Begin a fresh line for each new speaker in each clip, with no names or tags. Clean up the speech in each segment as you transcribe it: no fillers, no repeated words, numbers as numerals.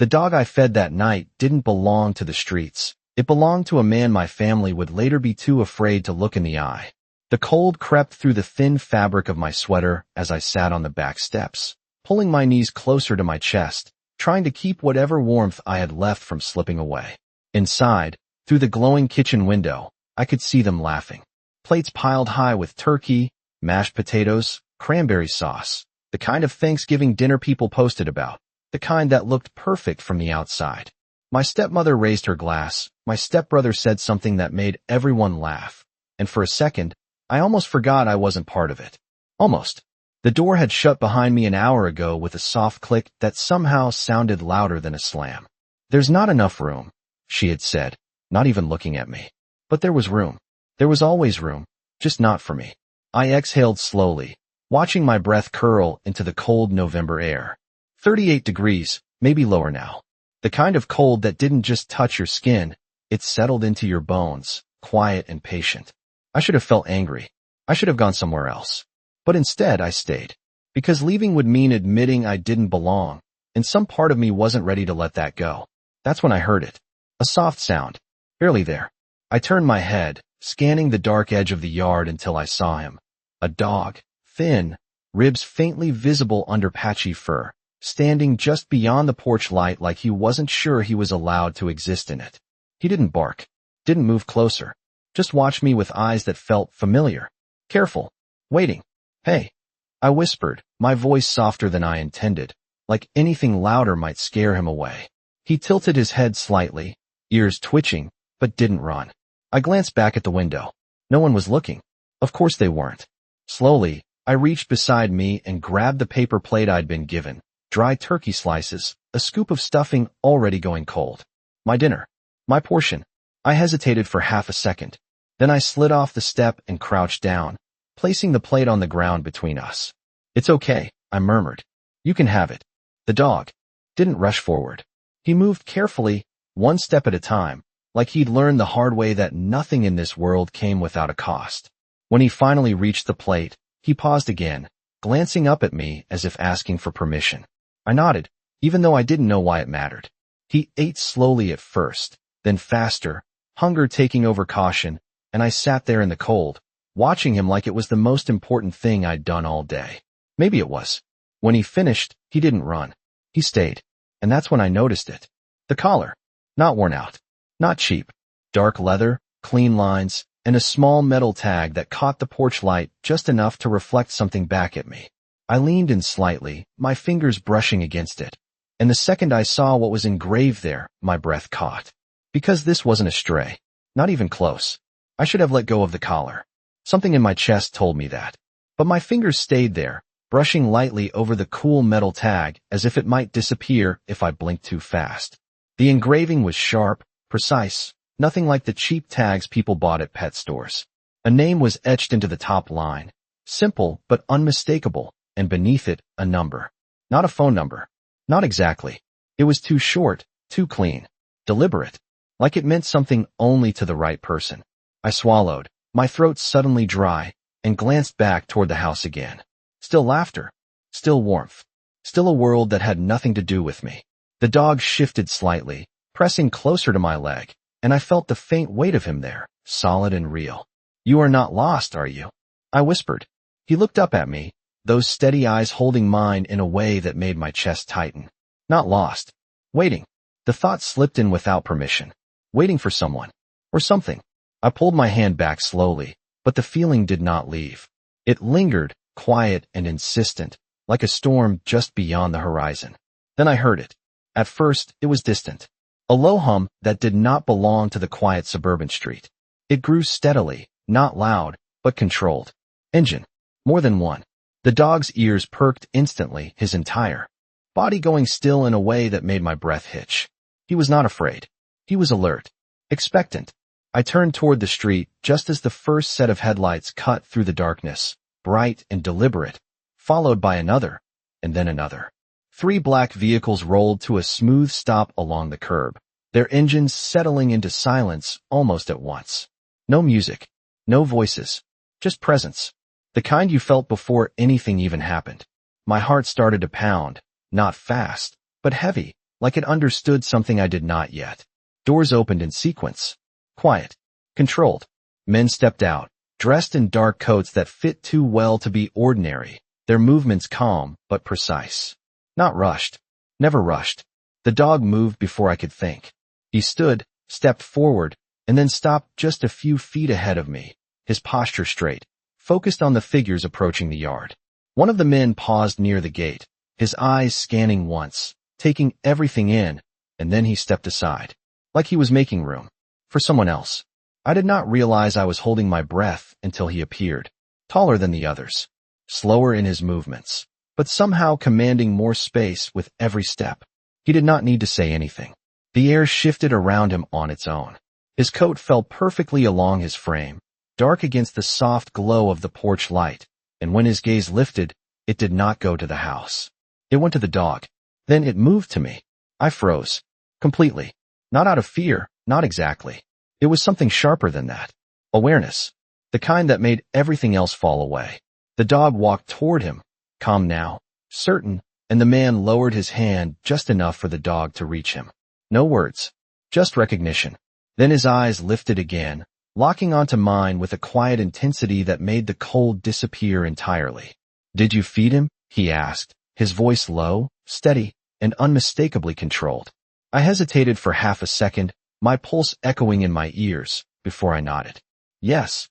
The dog I fed that night didn't belong to the streets. It belonged to a man my family would later be too afraid to look in the eye. The cold crept through the thin fabric of my sweater as I sat on the back steps, pulling my knees closer to my chest, trying to keep whatever warmth I had left from slipping away. Inside, through the glowing kitchen window, I could see them laughing. Plates piled high with turkey, mashed potatoes, cranberry sauce, the kind of Thanksgiving dinner people posted about, the kind that looked perfect from the outside. My stepmother raised her glass, my stepbrother said something that made everyone laugh, and for a second, I almost forgot I wasn't part of it. Almost. The door had shut behind me an hour ago with a soft click that somehow sounded louder than a slam. "There's not enough room," she had said, not even looking at me. But there was room. There was always room, just not for me. I exhaled slowly, watching my breath curl into the cold November air. 38 degrees, maybe lower now. The kind of cold that didn't just touch your skin, it settled into your bones, quiet and patient. I should have felt angry. I should have gone somewhere else. But instead, I stayed. Because leaving would mean admitting I didn't belong, and some part of me wasn't ready to let that go. That's when I heard it. A soft sound. Barely there. I turned my head, scanning the dark edge of the yard until I saw him. A dog, thin, ribs faintly visible under patchy fur, standing just beyond the porch light like he wasn't sure he was allowed to exist in it. He didn't bark, didn't move closer, just watched me with eyes that felt familiar, careful, waiting. "Hey," I whispered, my voice softer than I intended, like anything louder might scare him away. He tilted his head slightly, ears twitching, but didn't run. I glanced back at the window. No one was looking. Of course they weren't. Slowly, I reached beside me and grabbed the paper plate I'd been given. Dry turkey slices, a scoop of stuffing already going cold. My dinner. My portion. I hesitated for half a second. Then I slid off the step and crouched down, placing the plate on the ground between us. "It's okay," I murmured. "You can have it." The dog didn't rush forward. He moved carefully, one step at a time, like he'd learned the hard way that nothing in this world came without a cost. When he finally reached the plate, he paused again, glancing up at me as if asking for permission. I nodded, even though I didn't know why it mattered. He ate slowly at first, then faster, hunger taking over caution, and I sat there in the cold, watching him like it was the most important thing I'd done all day. Maybe it was. When he finished, he didn't run. He stayed. And that's when I noticed it. The collar. Not worn out. Not cheap. Dark leather, clean lines, and a small metal tag that caught the porch light just enough to reflect something back at me. I leaned in slightly, my fingers brushing against it. And the second I saw what was engraved there, my breath caught. Because this wasn't a stray. Not even close. I should have let go of the collar. Something in my chest told me that. But my fingers stayed there, brushing lightly over the cool metal tag as if it might disappear if I blinked too fast. The engraving was sharp, precise, nothing like the cheap tags people bought at pet stores. A name was etched into the top line. Simple but unmistakable, and beneath it, a number. Not a phone number. Not exactly. It was too short, too clean. Deliberate. Like it meant something only to the right person. I swallowed, my throat suddenly dry, and glanced back toward the house again. Still laughter. Still warmth. Still a world that had nothing to do with me. The dog shifted slightly, pressing closer to my leg, and I felt the faint weight of him there, solid and real. "You are not lost, are you?" I whispered. He looked up at me, those steady eyes holding mine in a way that made my chest tighten. Not lost. Waiting. The thought slipped in without permission. Waiting for someone. Or something. I pulled my hand back slowly, but the feeling did not leave. It lingered, quiet and insistent, like a storm just beyond the horizon. Then I heard it. At first, it was distant. A low hum that did not belong to the quiet suburban street. It grew steadily, not loud, but controlled. Engine. More than one. The dog's ears perked instantly, his entire body going still in a way that made my breath hitch. He was not afraid. He was alert. Expectant. I turned toward the street just as the first set of headlights cut through the darkness, bright and deliberate, followed by another, and then another. 3 black vehicles rolled to a smooth stop along the curb, their engines settling into silence almost at once. No music. No voices. Just presence. The kind you felt before anything even happened. My heart started to pound, not fast, but heavy, like it understood something I did not yet. Doors opened in sequence. Quiet. Controlled. Men stepped out, dressed in dark coats that fit too well to be ordinary, their movements calm but precise. Not rushed. Never rushed. The dog moved before I could think. He stood, stepped forward, and then stopped just a few feet ahead of me, his posture straight, focused on the figures approaching the yard. One of the men paused near the gate, his eyes scanning once, taking everything in, and then he stepped aside, like he was making room for someone else. I did not realize I was holding my breath until he appeared, taller than the others, slower in his movements, but somehow commanding more space with every step. He did not need to say anything. The air shifted around him on its own. His coat fell perfectly along his frame, dark against the soft glow of the porch light, and when his gaze lifted, it did not go to the house. It went to the dog. Then it moved to me. I froze. Completely. Not out of fear, not exactly. It was something sharper than that. Awareness. The kind that made everything else fall away. The dog walked toward him, calm now, certain, and the man lowered his hand just enough for the dog to reach him. No words. Just recognition. Then his eyes lifted again, locking onto mine with a quiet intensity that made the cold disappear entirely. "Did you feed him?" he asked, his voice low, steady, and unmistakably controlled. I hesitated for half a second, my pulse echoing in my ears, before I nodded. Yes.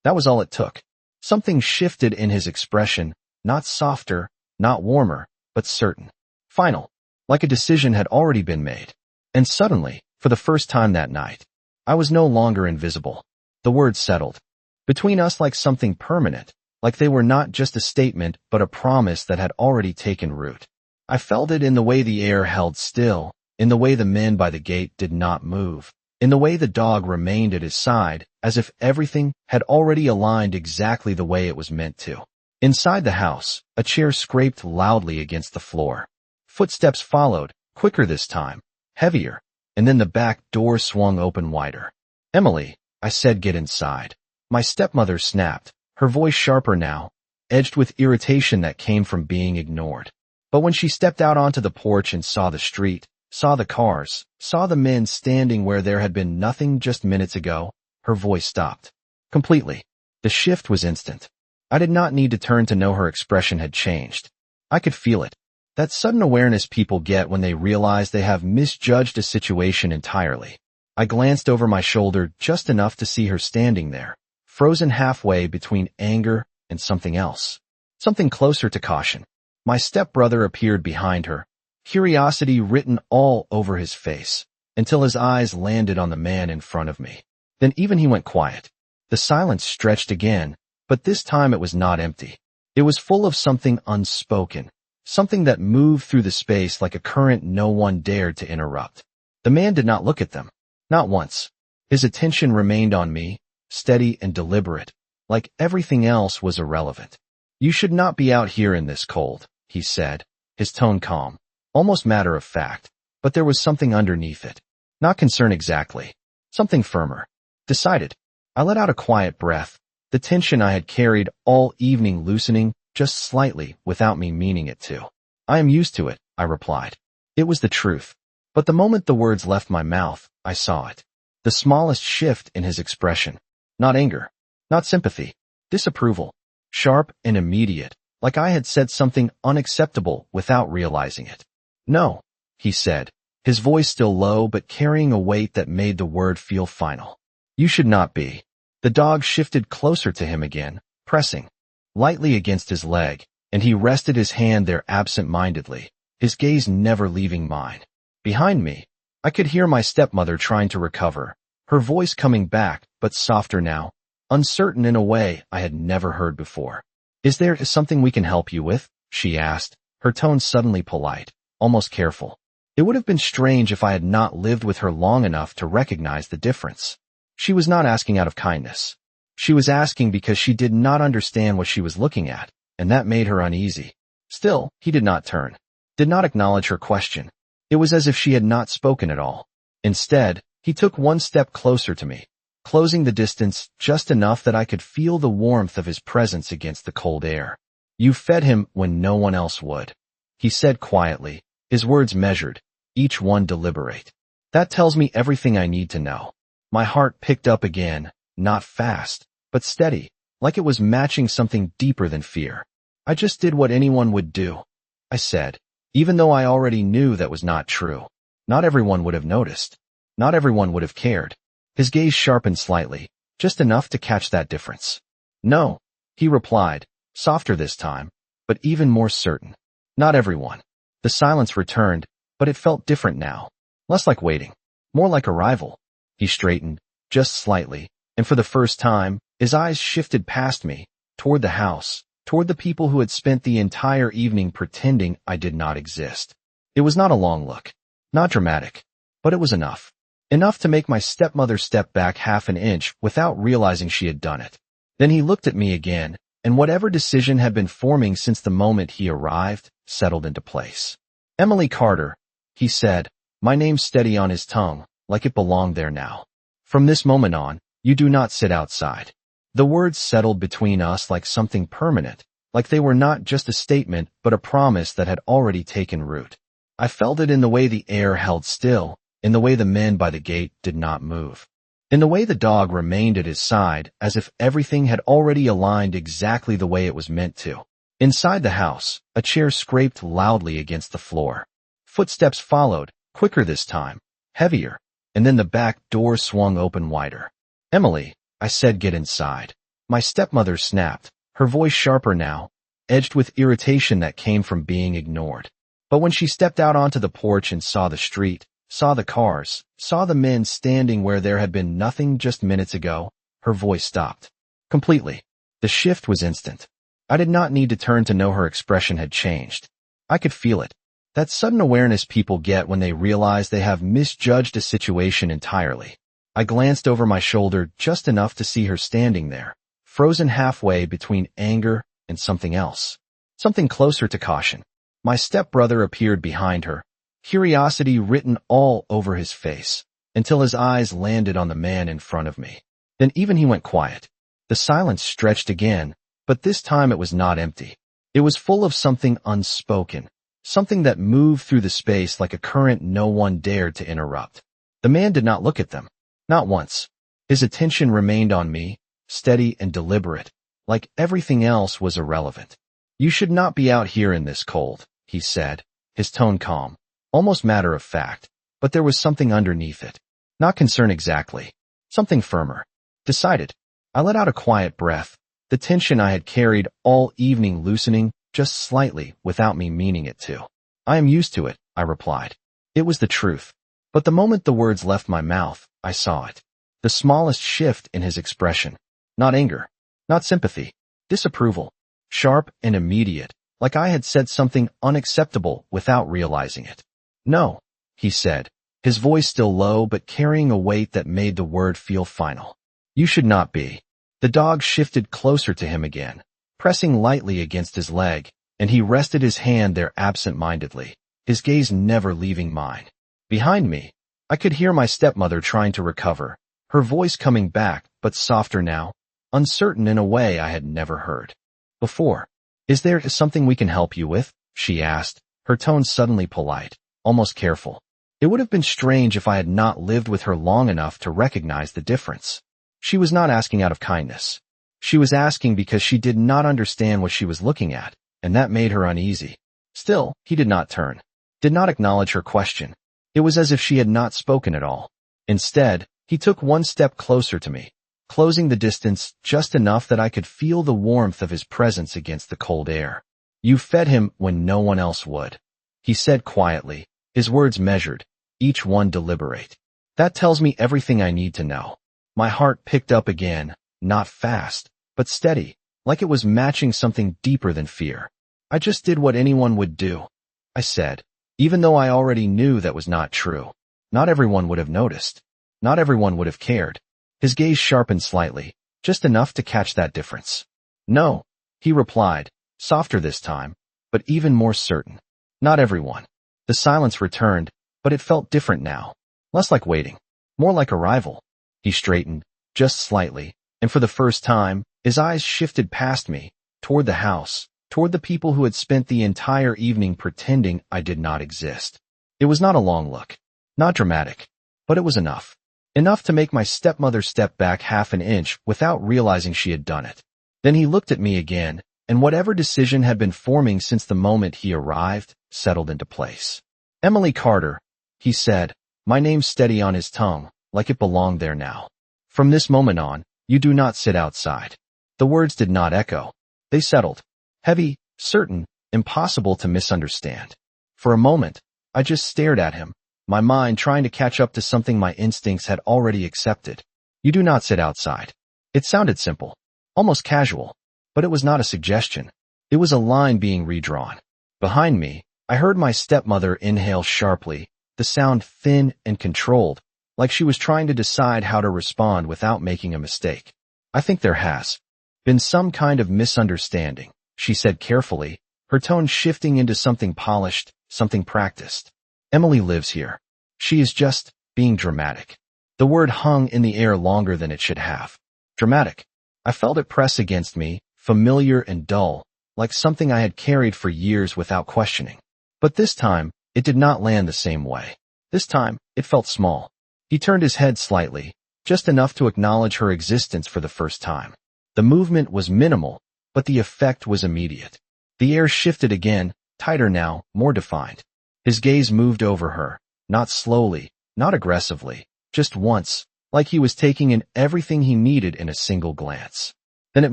That was all it took. Something shifted in his expression, not softer, not warmer, but certain. Final. Like a decision had already been made. And suddenly, for the first time that night, I was no longer invisible. The words settled between us like something permanent, like they were not just a statement but a promise that had already taken root. I felt it in the way the air held still, in the way the men by the gate did not move, in the way the dog remained at his side, as if everything had already aligned exactly the way it was meant to. Inside the house, a chair scraped loudly against the floor. Footsteps followed, quicker this time, heavier, and then the back door swung open wider. "Emily," I said, "get inside." My stepmother snapped, her voice sharper now, edged with irritation that came from being ignored. But when she stepped out onto the porch and saw the street, saw the cars, saw the men standing where there had been nothing just minutes ago, her voice stopped. Completely. The shift was instant. I did not need to turn to know her expression had changed. I could feel it. That sudden awareness people get when they realize they have misjudged a situation entirely. I glanced over my shoulder just enough to see her standing there, frozen halfway between anger and something else. Something closer to caution. My stepbrother appeared behind her, curiosity written all over his face, until his eyes landed on the man in front of me. Then even he went quiet. The silence stretched again, but this time it was not empty. It was full of something unspoken. Something that moved through the space like a current no one dared to interrupt. The man did not look at them. Not once. His attention remained on me, steady and deliberate, like everything else was irrelevant. "You should not be out here in this cold," he said, his tone calm, almost matter of fact, but there was something underneath it. Not concern exactly. Something firmer. Decided. I let out a quiet breath, the tension I had carried all evening loosening, just slightly, without me meaning it to. "I am used to it," I replied. It was the truth. But the moment the words left my mouth, I saw it. The smallest shift in his expression. Not anger. Not sympathy. Disapproval. Sharp and immediate, like I had said something unacceptable without realizing it. "No," he said, his voice still low but carrying a weight that made the word feel final. "You should not be." The dog shifted closer to him again, pressing lightly against his leg, and he rested his hand there absent-mindedly, his gaze never leaving mine. Behind me, I could hear my stepmother trying to recover, her voice coming back, but softer now, uncertain in a way I had never heard before. "Is there something we can help you with?" she asked, her tone suddenly polite, almost careful. It would have been strange if I had not lived with her long enough to recognize the difference. She was not asking out of kindness. She was asking because she did not understand what she was looking at, and that made her uneasy. Still, he did not turn, did not acknowledge her question. It was as if she had not spoken at all. Instead, he took one step closer to me, closing the distance just enough that I could feel the warmth of his presence against the cold air. "You fed him when no one else would," he said quietly, his words measured, each one deliberate. That tells me everything I need to know. My heart picked up again, not fast, but steady, like it was matching something deeper than fear. I just did what anyone would do, I said, even though I already knew that was not true. Not everyone would have noticed. Not everyone would have cared. His gaze sharpened slightly, just enough to catch that difference. No, he replied, softer this time, but even more certain. Not everyone. The silence returned, but it felt different now. Less like waiting, more like arrival. He straightened, just slightly, and for the first time, his eyes shifted past me, toward the house, toward the people who had spent the entire evening pretending I did not exist. It was not a long look, not dramatic, but it was enough. Enough to make my stepmother step back half an inch without realizing she had done it. Then he looked at me again, and whatever decision had been forming since the moment he arrived settled into place. Emily Carter, he said, my name steady on his tongue, like it belonged there now. From this moment on, you do not sit outside. The words settled between us like something permanent, like they were not just a statement but a promise that had already taken root. I felt it in the way the air held still, in the way the men by the gate did not move, in the way the dog remained at his side as if everything had already aligned exactly the way it was meant to. Inside the house, a chair scraped loudly against the floor. Footsteps followed, quicker this time, heavier, and then the back door swung open wider. Emily, I said, get inside. My stepmother snapped, her voice sharper now, edged with irritation that came from being ignored. But when she stepped out onto the porch and saw the street, saw the cars, saw the men standing where there had been nothing just minutes ago, her voice stopped. Completely. The shift was instant. I did not need to turn to know her expression had changed. I could feel it. That sudden awareness people get when they realize they have misjudged a situation entirely. I glanced over my shoulder just enough to see her standing there, frozen halfway between anger and something else. Something closer to caution. My stepbrother appeared behind her, curiosity written all over his face, until his eyes landed on the man in front of me. Then even he went quiet. The silence stretched again, but this time it was not empty. It was full of something unspoken, something that moved through the space like a current no one dared to interrupt. The man did not look at them. Not once. His attention remained on me, steady and deliberate, like everything else was irrelevant. You should not be out here in this cold, he said, his tone calm, almost matter of fact, but there was something underneath it. Not concern exactly. Something firmer. Decided. I let out a quiet breath, the tension I had carried all evening loosening just slightly without me meaning it to. I am used to it, I replied. It was the truth. But the moment the words left my mouth, I saw it. The smallest shift in his expression. Not anger. Not sympathy. Disapproval. Sharp and immediate, like I had said something unacceptable without realizing it. No, he said, his voice still low but carrying a weight that made the word feel final. You should not be. The dog shifted closer to him again, pressing lightly against his leg, and he rested his hand there absent-mindedly, his gaze never leaving mine. Behind me, I could hear my stepmother trying to recover, her voice coming back, but softer now, uncertain in a way I had never heard before. Is there something we can help you with? She asked, her tone suddenly polite, almost careful. It would have been strange if I had not lived with her long enough to recognize the difference. She was not asking out of kindness. She was asking because she did not understand what she was looking at, and that made her uneasy. Still, he did not turn, did not acknowledge her question. It was as if she had not spoken at all. Instead, he took one step closer to me, closing the distance just enough that I could feel the warmth of his presence against the cold air. You fed him when no one else would, he said quietly, his words measured, each one deliberate. That tells me everything I need to know. My heart picked up again, not fast, but steady, like it was matching something deeper than fear. I just did what anyone would do, I said, even though I already knew that was not true. Not everyone would have noticed. Not everyone would have cared. His gaze sharpened slightly, just enough to catch that difference. No, he replied, softer this time, but even more certain. Not everyone. The silence returned, but it felt different now. Less like waiting, more like arrival. He straightened, just slightly, and for the first time, his eyes shifted past me, toward the house, toward the people who had spent the entire evening pretending I did not exist. It It was not a long look. Not dramatic. But it was enough. Enough to make my stepmother step back half an inch without realizing she had done it. Then he looked at me again, and whatever decision had been forming since the moment he arrived settled into place. "Emily Carter," he said, my name steady on his tongue, like it belonged there now. "From this moment on, you do not sit outside." The words did not echo. They settled. Heavy, certain, impossible to misunderstand. For a moment, I just stared at him, my mind trying to catch up to something my instincts had already accepted. "You do not sit outside." It sounded simple, almost casual, but it was not a suggestion. It was a line being redrawn. Behind me, I heard my stepmother inhale sharply, the sound thin and controlled, like she was trying to decide how to respond without making a mistake. "I think there has been some kind of misunderstanding," she said carefully, her tone shifting into something polished, something practiced. "Emily lives here. She is just being dramatic." The word hung in the air longer than it should have. Dramatic. I felt it press against me, familiar and dull, like something I had carried for years without questioning. But this time, it did not land the same way. This time, it felt small. He turned his head slightly, just enough to acknowledge her existence for the first time. The movement was minimal, but the effect was immediate. The air shifted again, tighter now, more defined. His gaze moved over her, not slowly, not aggressively, just once, like he was taking in everything he needed in a single glance. Then it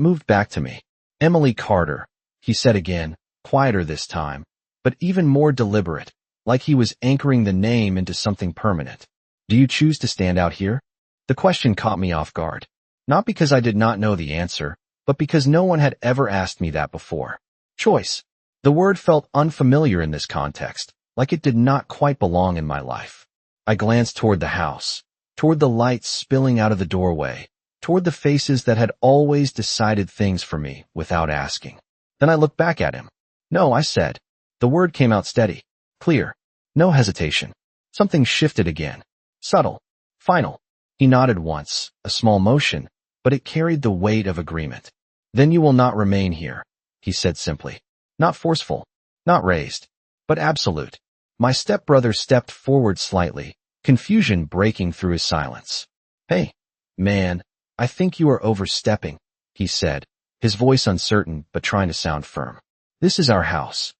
moved back to me. "Emily Carter," he said again, quieter this time, but even more deliberate, like he was anchoring the name into something permanent. "Do you choose to stand out here?" The question caught me off guard. Not because I did not know the answer, but because no one had ever asked me that before. Choice. The word felt unfamiliar in this context, like it did not quite belong in my life. I glanced toward the house, toward the lights spilling out of the doorway, toward the faces that had always decided things for me without asking. Then I looked back at him. "No," I said. The word came out steady, clear, no hesitation. Something shifted again. Subtle, final. He nodded once, a small motion, but it carried the weight of agreement. "Then you will not remain here," he said simply. Not forceful, not raised, but absolute. My stepbrother stepped forward slightly, confusion breaking through his silence. "Hey, man, I think you are overstepping," he said, his voice uncertain but trying to sound firm. "This is our house."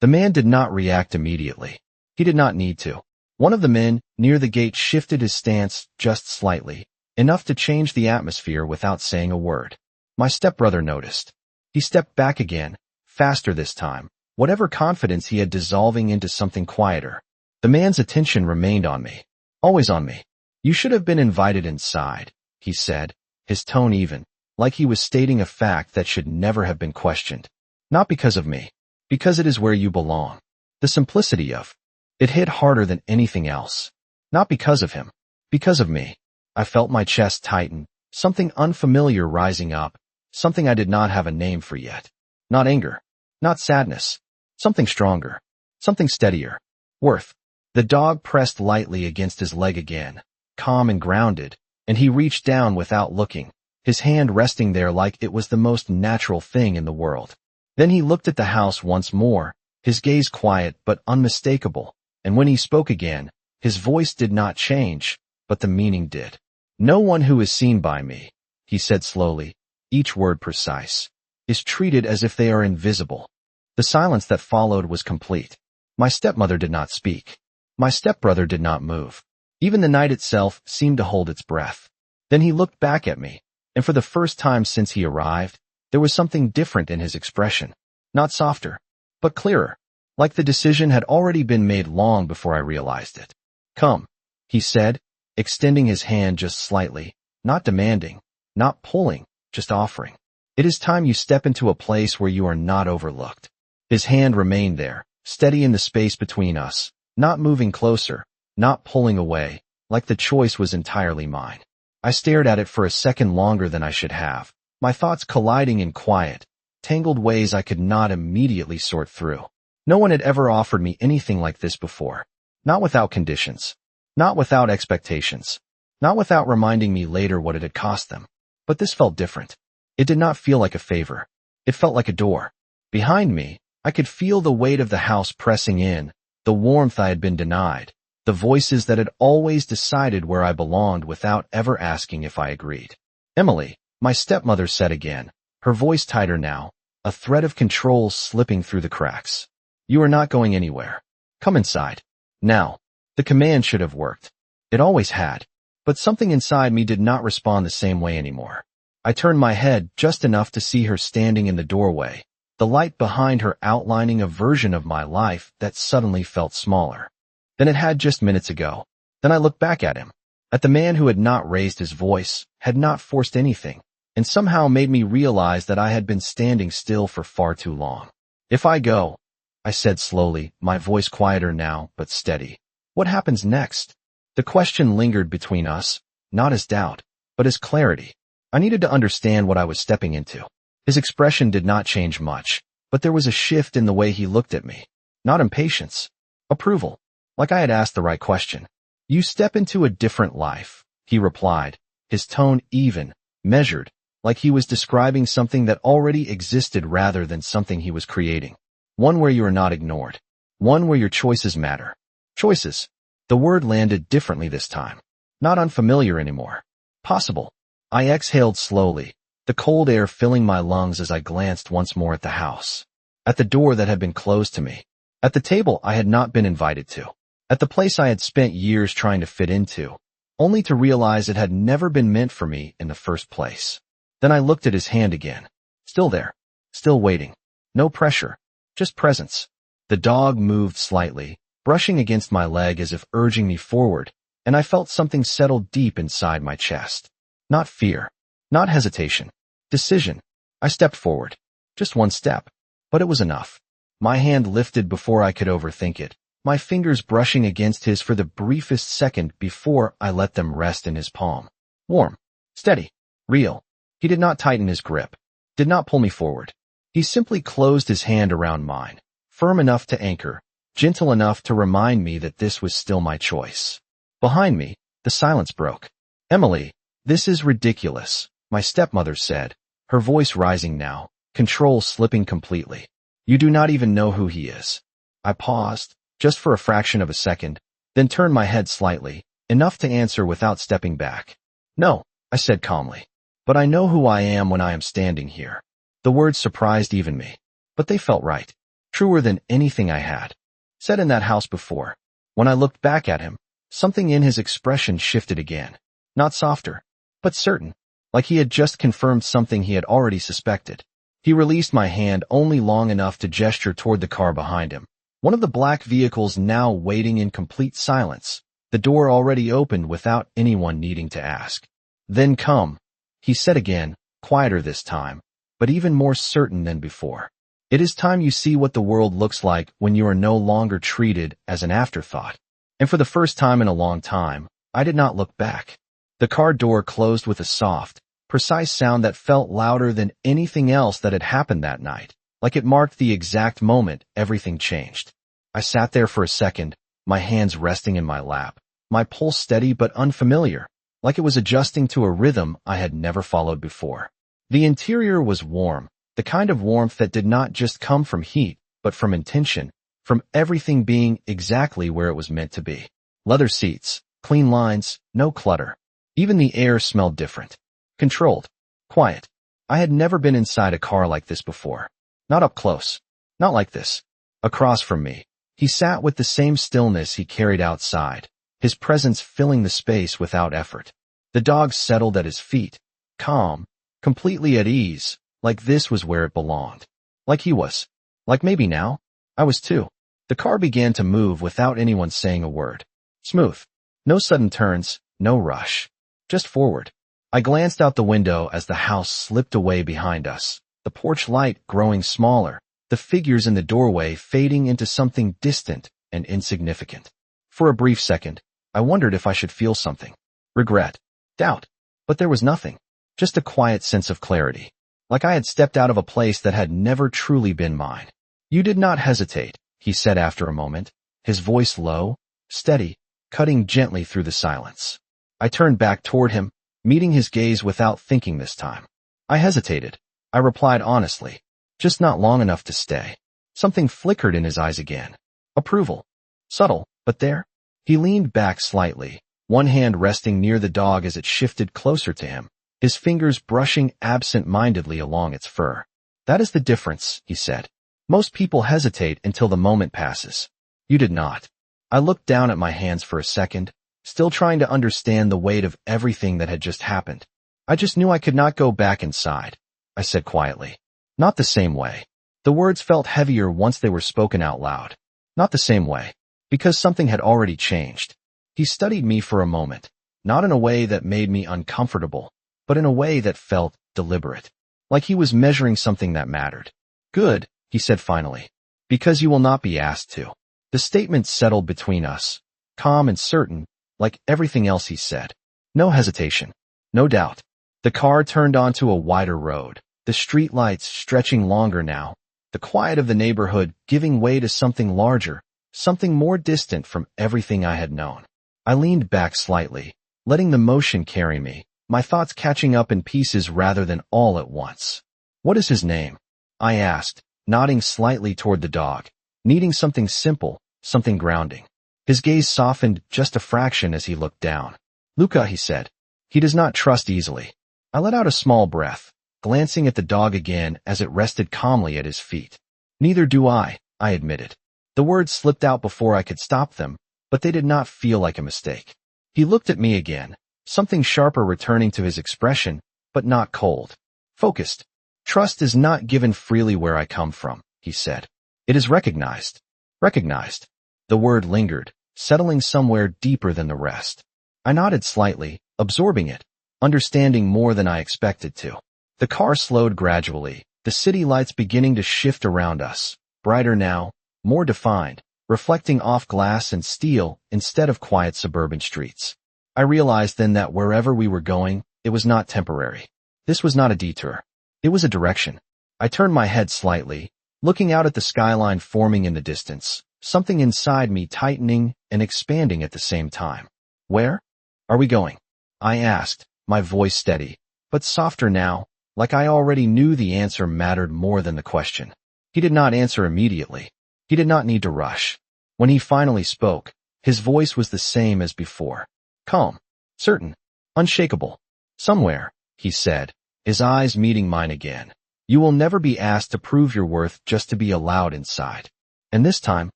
The man did not react immediately. He did not need to. One of the men near the gate shifted his stance just slightly, enough to change the atmosphere without saying a word. My stepbrother noticed. He stepped back again, faster this time, whatever confidence he had dissolving into something quieter. The man's attention remained on me. Always on me. "You should have been invited inside," he said, his tone even, like he was stating a fact that should never have been questioned. "Not because of me. Because it is where you belong." The simplicity of it hit harder than anything else. Not because of him. Because of me. I felt my chest tighten, something unfamiliar rising up, something I did not have a name for yet. Not anger. Not sadness. Something stronger. Something steadier. Worth. The dog pressed lightly against his leg again, calm and grounded, and he reached down without looking, his hand resting there like it was the most natural thing in the world. Then he looked at the house once more, his gaze quiet but unmistakable, and when he spoke again, his voice did not change, but the meaning did. "No one who is seen by me," he said slowly, each word precise, "is treated as if they are invisible." The silence that followed was complete. My stepmother did not speak. My stepbrother did not move. Even the night itself seemed to hold its breath. Then he looked back at me, and for the first time since he arrived, there was something different in his expression. Not softer, but clearer, like the decision had already been made long before I realized it. "Come," he said, extending his hand just slightly, not demanding, not pulling, just offering. "It is time you step into a place where you are not overlooked." His hand remained there, steady in the space between us, not moving closer, not pulling away, like the choice was entirely mine. I stared at it for a second longer than I should have, my thoughts colliding in quiet, tangled ways I could not immediately sort through. No one had ever offered me anything like this before. Not without conditions. Not without expectations. Not without reminding me later what it had cost them. But this felt different. It did not feel like a favor. It felt like a door. Behind me, I could feel the weight of the house pressing in, the warmth I had been denied, the voices that had always decided where I belonged without ever asking if I agreed. "Emily," my stepmother said again, her voice tighter now, a thread of control slipping through the cracks. "You are not going anywhere. Come inside. Now." The command should have worked. It always had. But something inside me did not respond the same way anymore. I turned my head just enough to see her standing in the doorway, the light behind her outlining a version of my life that suddenly felt smaller than it had just minutes ago. Then I looked back at him, at the man who had not raised his voice, had not forced anything, and somehow made me realize that I had been standing still for far too long. "If I go," I said slowly, my voice quieter now, but steady, "what happens next?" The question lingered between us, not as doubt, but as clarity. I needed to understand what I was stepping into. His expression did not change much, but there was a shift in the way he looked at me. Not impatience. Approval. Like I had asked the right question. "You step into a different life," he replied, his tone even, measured, like he was describing something that already existed rather than something he was creating. "One where you are not ignored. One where your choices matter." Choices. The word landed differently this time. Not unfamiliar anymore. Possible. I exhaled slowly, the cold air filling my lungs as I glanced once more at the house. At the door that had been closed to me. At the table I had not been invited to. At the place I had spent years trying to fit into, only to realize it had never been meant for me in the first place. Then I looked at his hand again. Still there. Still waiting. No pressure. Just presence. The dog moved slightly, brushing against my leg as if urging me forward, and I felt something settle deep inside my chest. Not fear. Not hesitation. Decision. I stepped forward. Just one step. But it was enough. My hand lifted before I could overthink it, my fingers brushing against his for the briefest second before I let them rest in his palm. Warm. Steady. Real. He did not tighten his grip. Did not pull me forward. He simply closed his hand around mine, firm enough to anchor, gentle enough to remind me that this was still my choice. Behind me, the silence broke. "Emily, this is ridiculous," my stepmother said, her voice rising now, control slipping completely. "You do not even know who he is." I paused, just for a fraction of a second, then turned my head slightly, enough to answer without stepping back. "No," I said calmly, "but I know who I am when I am standing here." The words surprised even me, but they felt right, truer than anything I had said in that house before. When I looked back at him, something in his expression shifted again. Not softer, but certain, like he had just confirmed something he had already suspected. He released my hand only long enough to gesture toward the car behind him. One of the black vehicles now waiting in complete silence, the door already opened without anyone needing to ask. "Then come," he said again, quieter this time, but even more certain than before. "It is time you see what the world looks like when you are no longer treated as an afterthought." And for the first time in a long time, I did not look back. The car door closed with a soft, precise sound that felt louder than anything else that had happened that night, like it marked the exact moment everything changed. I sat there for a second, my hands resting in my lap, my pulse steady but unfamiliar, like it was adjusting to a rhythm I had never followed before. The interior was warm, the kind of warmth that did not just come from heat, but from intention, from everything being exactly where it was meant to be. Leather seats, clean lines, no clutter. Even the air smelled different. Controlled. Quiet. I had never been inside a car like this before. Not up close. Not like this. Across from me, he sat with the same stillness he carried outside, his presence filling the space without effort. The dog settled at his feet, calm, completely at ease, like this was where it belonged. Like he was. Like maybe now, I was too. The car began to move without anyone saying a word. Smooth. No sudden turns, no rush. Just forward. I glanced out the window as the house slipped away behind us, the porch light growing smaller, the figures in the doorway fading into something distant and insignificant. For a brief second, I wondered if I should feel something. Regret. Doubt. But there was nothing. Just a quiet sense of clarity. Like I had stepped out of a place that had never truly been mine. "You did not hesitate," he said after a moment, his voice low, steady, cutting gently through the silence. I turned back toward him, meeting his gaze without thinking this time. "I hesitated," I replied honestly, "just not long enough to stay." Something flickered in his eyes again. Approval. Subtle, but there. He leaned back slightly, one hand resting near the dog as it shifted closer to him, his fingers brushing absent-mindedly along its fur. That is the difference, he said. Most people hesitate until the moment passes. You did not. I looked down at my hands for a second, still trying to understand the weight of everything that had just happened. I just knew I could not go back inside, I said quietly. Not the same way. The words felt heavier once they were spoken out loud. Not the same way. Because something had already changed. He studied me for a moment, not in a way that made me uncomfortable, but in a way that felt deliberate. Like he was measuring something that mattered. Good, he said finally. Because you will not be asked to. The statement settled between us, calm and certain, like everything else he said. No hesitation. No doubt. The car turned onto a wider road, the street lights stretching longer now, the quiet of the neighborhood giving way to something larger, something more distant from everything I had known. I leaned back slightly, letting the motion carry me, my thoughts catching up in pieces rather than all at once. What is his name? I asked, nodding slightly toward the dog, needing something simple, something grounding. His gaze softened just a fraction as he looked down. Luca, he said. He does not trust easily. I let out a small breath, glancing at the dog again as it rested calmly at his feet. Neither do I admitted. The words slipped out before I could stop them, but they did not feel like a mistake. He looked at me again, something sharper returning to his expression, but not cold. Focused. Trust is not given freely where I come from, he said. It is recognized. Recognized. The word lingered, settling somewhere deeper than the rest. I nodded slightly, absorbing it, understanding more than I expected to. The car slowed gradually, the city lights beginning to shift around us, brighter now, more defined, reflecting off glass and steel instead of quiet suburban streets. I realized then that wherever we were going, it was not temporary. This was not a detour. It was a direction. I turned my head slightly, looking out at the skyline forming in the distance, something inside me tightening and expanding at the same time. Where are we going? I asked, my voice steady, but softer now, like I already knew the answer mattered more than the question. He did not answer immediately. He did not need to rush. When he finally spoke, his voice was the same as before. Calm, certain, unshakable. Somewhere, he said, his eyes meeting mine again. You will never be asked to prove your worth just to be allowed inside. And this time,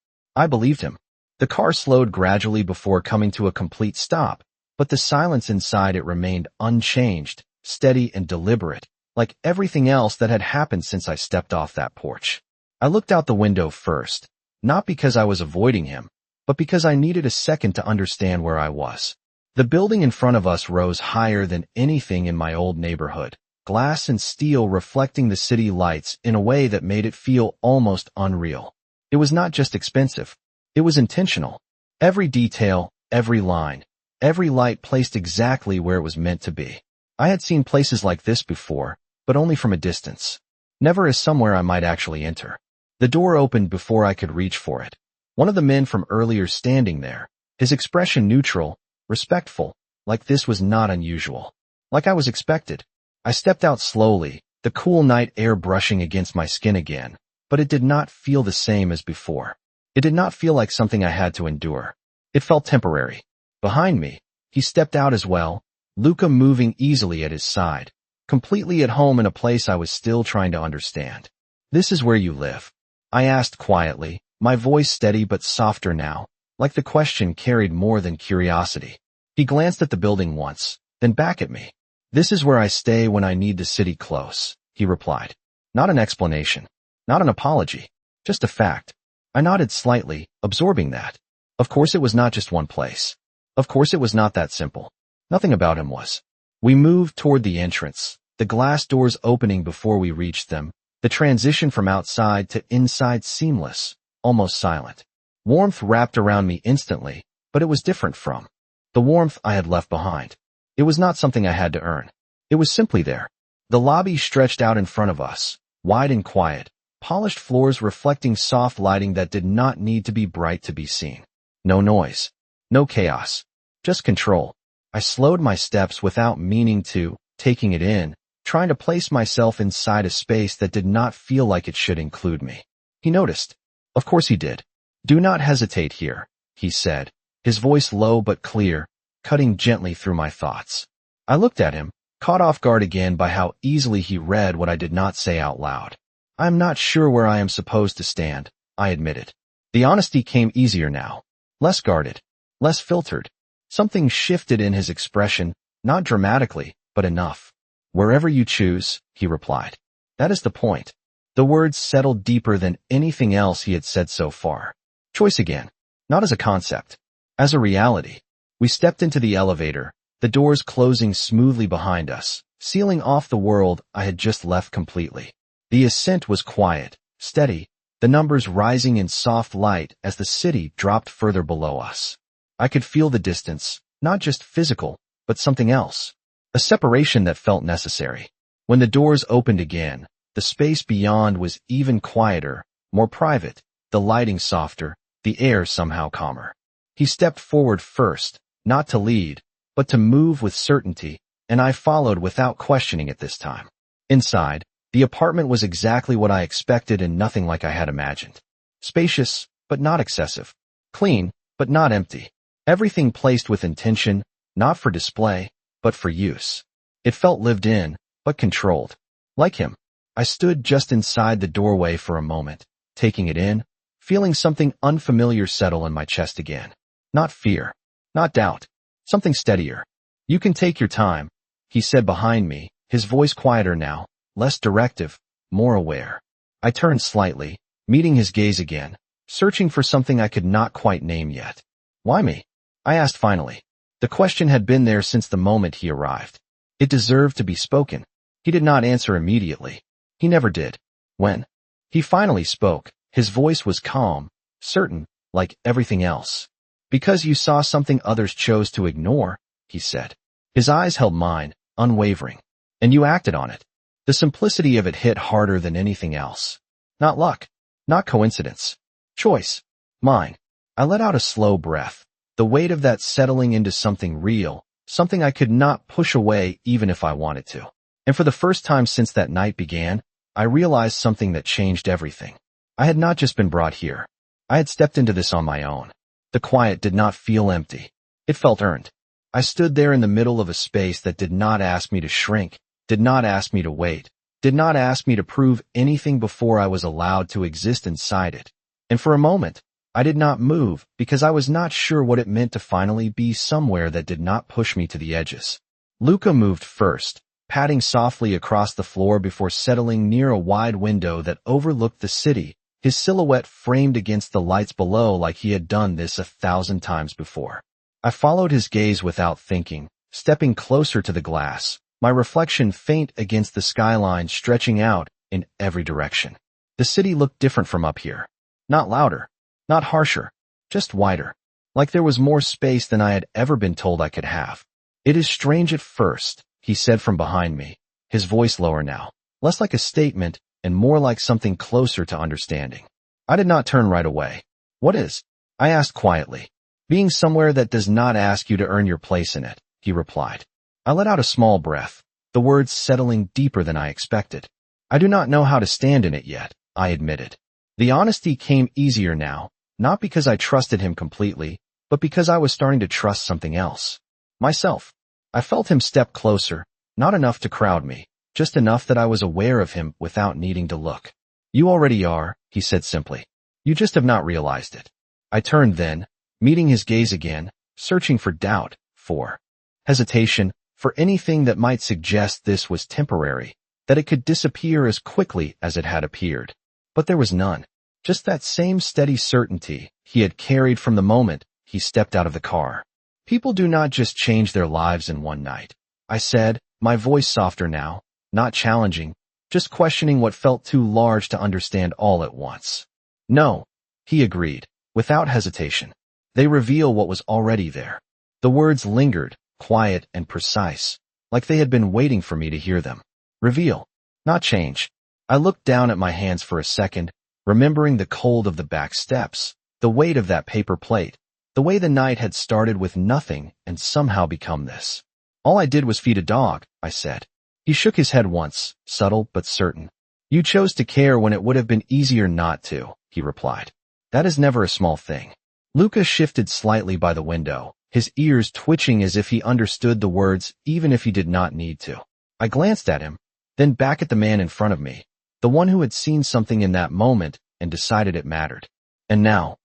I believed him. The car slowed gradually before coming to a complete stop, but the silence inside it remained unchanged, steady and deliberate, like everything else that had happened since I stepped off that porch. I looked out the window first, not because I was avoiding him, but because I needed a second to understand where I was. The building in front of us rose higher than anything in my old neighborhood, glass and steel reflecting the city lights in a way that made it feel almost unreal. It was not just expensive. It was intentional. Every detail, every line, every light placed exactly where it was meant to be. I had seen places like this before, but only from a distance. Never as somewhere I might actually enter. The door opened before I could reach for it. One of the men from earlier standing there, his expression neutral, respectful, like this was not unusual. Like I was expected. I stepped out slowly, the cool night air brushing against my skin again, but it did not feel the same as before. It did not feel like something I had to endure. It felt temporary. Behind me, he stepped out as well, Luca moving easily at his side, completely at home in a place I was still trying to understand. This is where you live? I asked quietly, my voice steady but softer now, like the question carried more than curiosity. He glanced at the building once, then back at me. This is where I stay when I need the city close, he replied. Not an explanation. Not an apology. Just a fact. I nodded slightly, absorbing that. Of course it was not just one place. Of course it was not that simple. Nothing about him was. We moved toward the entrance, the glass doors opening before we reached them, the transition from outside to inside seamless, almost silent. Warmth wrapped around me instantly, but it was different from the warmth I had left behind. It was not something I had to earn. It was simply there. The lobby stretched out in front of us, wide and quiet, polished floors reflecting soft lighting that did not need to be bright to be seen. No noise. No chaos. Just control. I slowed my steps without meaning to, taking it in, trying to place myself inside a space that did not feel like it should include me. He noticed. Of course he did. Do not hesitate here, he said, his voice low but clear, cutting gently through my thoughts. I looked at him, caught off guard again by how easily he read what I did not say out loud. I am not sure where I am supposed to stand, I admitted. The honesty came easier now. Less guarded. Less filtered. Something shifted in his expression, not dramatically, but enough. Wherever you choose, he replied. That is the point. The words settled deeper than anything else he had said so far. Choice again. Not as a concept. As a reality. We stepped into the elevator, the doors closing smoothly behind us, sealing off the world I had just left completely. The ascent was quiet, steady, the numbers rising in soft light as the city dropped further below us. I could feel the distance, not just physical, but something else. A separation that felt necessary. When the doors opened again, the space beyond was even quieter, more private, the lighting softer, the air somehow calmer. He stepped forward first, not to lead, but to move with certainty, and I followed without questioning it this time. Inside, the apartment was exactly what I expected and nothing like I had imagined. Spacious, but not excessive. Clean, but not empty. Everything placed with intention, not for display, but for use. It felt lived in, but controlled. Like him. I stood just inside the doorway for a moment, taking it in, feeling something unfamiliar settle in my chest again. Not fear. Not doubt. Something steadier. You can take your time, he said behind me, his voice quieter now, less directive, more aware. I turned slightly, meeting his gaze again, searching for something I could not quite name yet. Why me? I asked finally. The question had been there since the moment he arrived. It deserved to be spoken. He did not answer immediately. He never did. When he finally spoke, his voice was calm, certain, like everything else. Because you saw something others chose to ignore, he said. His eyes held mine, unwavering. And you acted on it. The simplicity of it hit harder than anything else. Not luck. Not coincidence. Choice. Mine. I let out a slow breath, the weight of that settling into something real, something I could not push away even if I wanted to. And for the first time since that night began, I realized something that changed everything. I had not just been brought here. I had stepped into this on my own. The quiet did not feel empty. It felt earned. I stood there in the middle of a space that did not ask me to shrink, did not ask me to wait, did not ask me to prove anything before I was allowed to exist inside it. And for a moment, I did not move because I was not sure what it meant to finally be somewhere that did not push me to the edges. Luca moved first, padding softly across the floor before settling near a wide window that overlooked the city, his silhouette framed against the lights below like he had done this 1,000 times before. I followed his gaze without thinking, stepping closer to the glass, my reflection faint against the skyline stretching out in every direction. The city looked different from up here. Not louder, not harsher, just wider. Like there was more space than I had ever been told I could have. It is strange at first, he said from behind me, his voice lower now, less like a statement and more like something closer to understanding. I did not turn right away. What is? I asked quietly. Being somewhere that does not ask you to earn your place in it, he replied. I let out a small breath, the words settling deeper than I expected. I do not know how to stand in it yet, I admitted. The honesty came easier now, not because I trusted him completely, but because I was starting to trust something else. Myself. I felt him step closer, not enough to crowd me, just enough that I was aware of him without needing to look. You already are, he said simply. You just have not realized it. I turned then, meeting his gaze again, searching for doubt, for hesitation, for anything that might suggest this was temporary, that it could disappear as quickly as it had appeared. But there was none. Just that same steady certainty he had carried from the moment he stepped out of the car. People do not just change their lives in one night, I said, my voice softer now, not challenging, just questioning what felt too large to understand all at once. No, he agreed, without hesitation. They reveal what was already there. The words lingered, quiet and precise, like they had been waiting for me to hear them. Reveal, not change. I looked down at my hands for a second, remembering the cold of the back steps, the weight of that paper plate, the way the night had started with nothing and somehow become this. All I did was feed a dog, I said. He shook his head once, subtle but certain. You chose to care when it would have been easier not to, he replied. That is never a small thing. Luca shifted slightly by the window, his ears twitching as if he understood the words even if he did not need to. I glanced at him, then back at the man in front of me, the one who had seen something in that moment and decided it mattered. And now?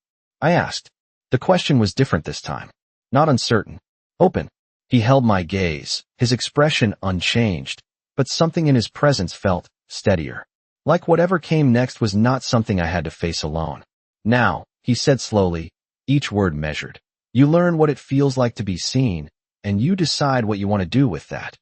I asked. The question was different this time. Not uncertain. Open. He held my gaze, his expression unchanged, but something in his presence felt steadier. Like whatever came next was not something I had to face alone. Now, he said slowly, each word measured. You learn what it feels like to be seen, and you decide what you want to do with that.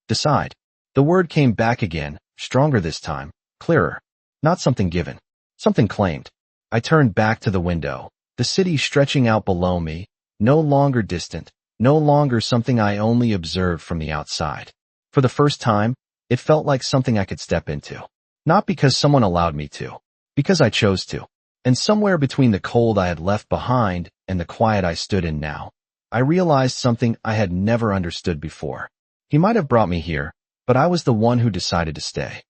Decide. The word came back again, stronger this time, clearer. Not something given. Something claimed. I turned back to the window, the city stretching out below me, no longer distant, no longer something I only observed from the outside. For the first time, it felt like something I could step into. Not because someone allowed me to, because I chose to. And somewhere between the cold I had left behind and the quiet I stood in now, I realized something I had never understood before. He might have brought me here, but I was the one who decided to stay.